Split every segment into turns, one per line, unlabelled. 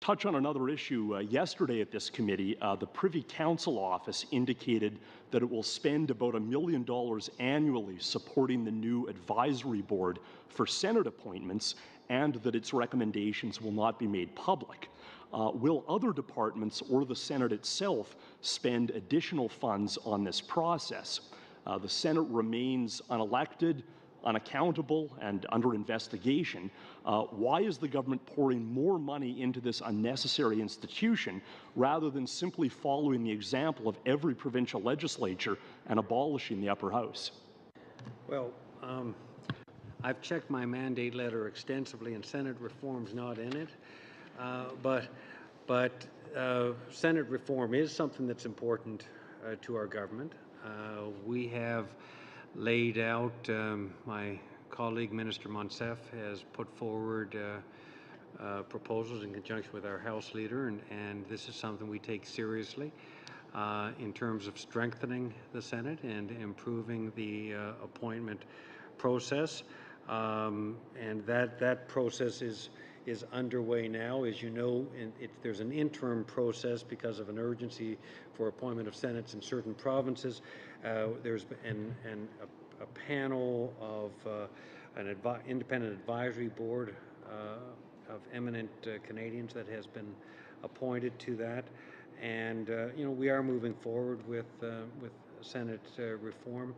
touch on another issue. Yesterday at this committee, the Privy Council office indicated that it will spend about $1 million annually supporting the new advisory board for Senate appointments, and that its recommendations will not be made public. Will other departments or the Senate itself spend additional funds on this process? The Senate remains unelected, unaccountable, and under investigation. Why is the government pouring more money into this unnecessary institution rather than simply following the example of every provincial legislature and abolishing the upper house?
Well, I've checked my mandate letter extensively, and Senate reform's not in it. But Senate reform is something that's important to our government. We have laid out, my colleague Minister Monsef has put forward proposals in conjunction with our House Leader, and this is something we take seriously in terms of strengthening the Senate and improving the appointment process. And that process is underway now. As you know, there's an interim process because of an urgency for appointment of senates in certain provinces. There's a panel of an independent advisory board of eminent Canadians that has been appointed to that, and we are moving forward with Senate reform.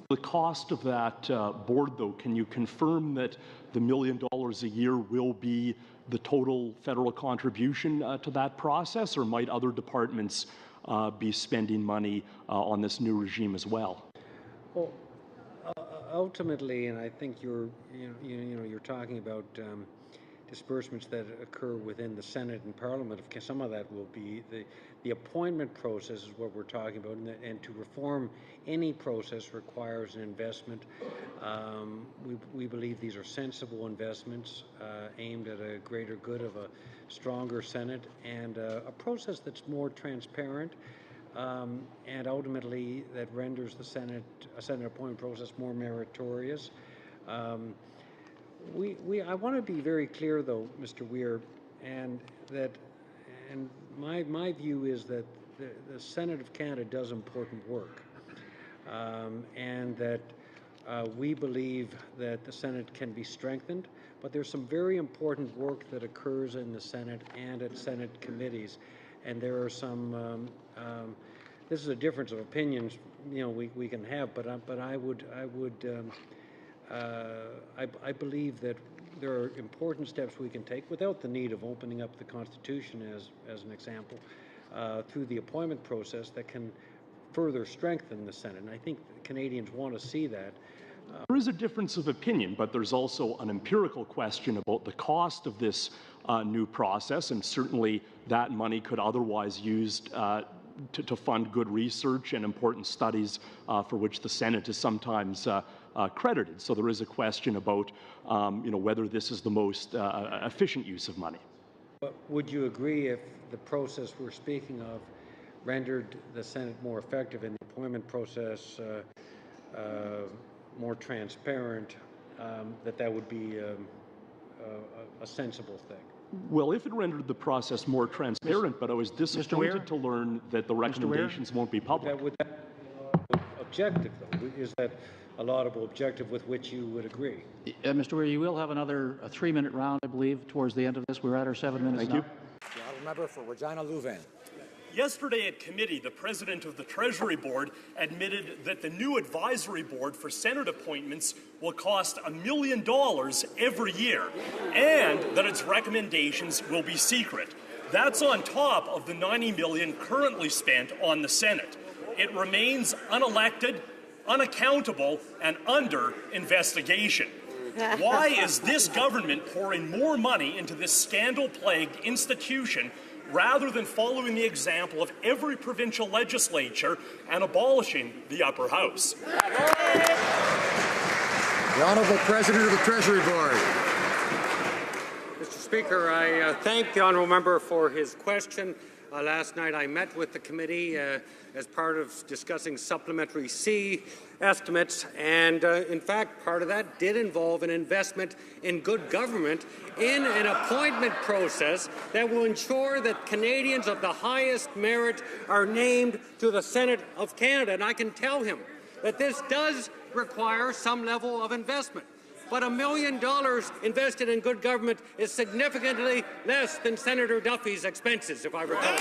The cost of that board, though, can you confirm that the $1 million a year will be the total federal contribution to that process, or might other departments be spending money on this new regime as well?
Well, ultimately, and I think you're talking about disbursements that occur within the Senate and Parliament. Some of that will be the appointment process is what we're talking about, and to reform any process requires an investment. We believe these are sensible investments aimed at a greater good of a stronger Senate and a process that's more transparent and ultimately that renders the Senate appointment process more meritorious. I want to be very clear, though, Mr. Weir, and my view is that the Senate of Canada does important work, and that we believe that the Senate can be strengthened, but there's some very important work that occurs in the Senate and at Senate committees, and there are some. This is a difference of opinions, we can have, but I believe that there are important steps we can take without the need of opening up the Constitution as an example through the appointment process that can further strengthen the Senate. And I think Canadians want to see that.
There is a difference of opinion, but there's also an empirical question about the cost of this new process, and certainly that money could otherwise used to fund good research and important studies for which the Senate is sometimes credited. So there is a question about whether this is the most efficient use of money.
But would you agree if the process we're speaking of rendered the Senate more effective in the appointment process, more transparent, that would be a sensible thing?
Well, if it rendered the process more transparent, but I was disappointed to learn that the recommendations won't be public.
Would that be objective, though? Is that a laudable objective with which you would agree?
Mr. Weir, you will have another 3-minute round, I believe, towards the end of this. We're at our 7 minutes now.
Thank you. The honourable member for Regina, Lewvan.
Yesterday at committee, the President of the Treasury Board admitted that the new advisory board for Senate appointments will cost $1 million every year, and that its recommendations will be secret. That's on top of the $90 million currently spent on the Senate. It remains unelected, unaccountable, and under investigation. Why is this government pouring more money into this scandal-plagued institution rather than following the example of every provincial legislature and abolishing the upper house?
The Honourable President of the Treasury Board.
Mr. Speaker, I thank the honourable member for his question. Last night I met with the committee as part of discussing supplementary C estimates, and in fact part of that did involve an investment in good government in an appointment process that will ensure that Canadians of the highest merit are named to the Senate of Canada. And I can tell him that this does require some level of investment. But $1 million invested in good government is significantly less than Senator Duffy's expenses, if I recall.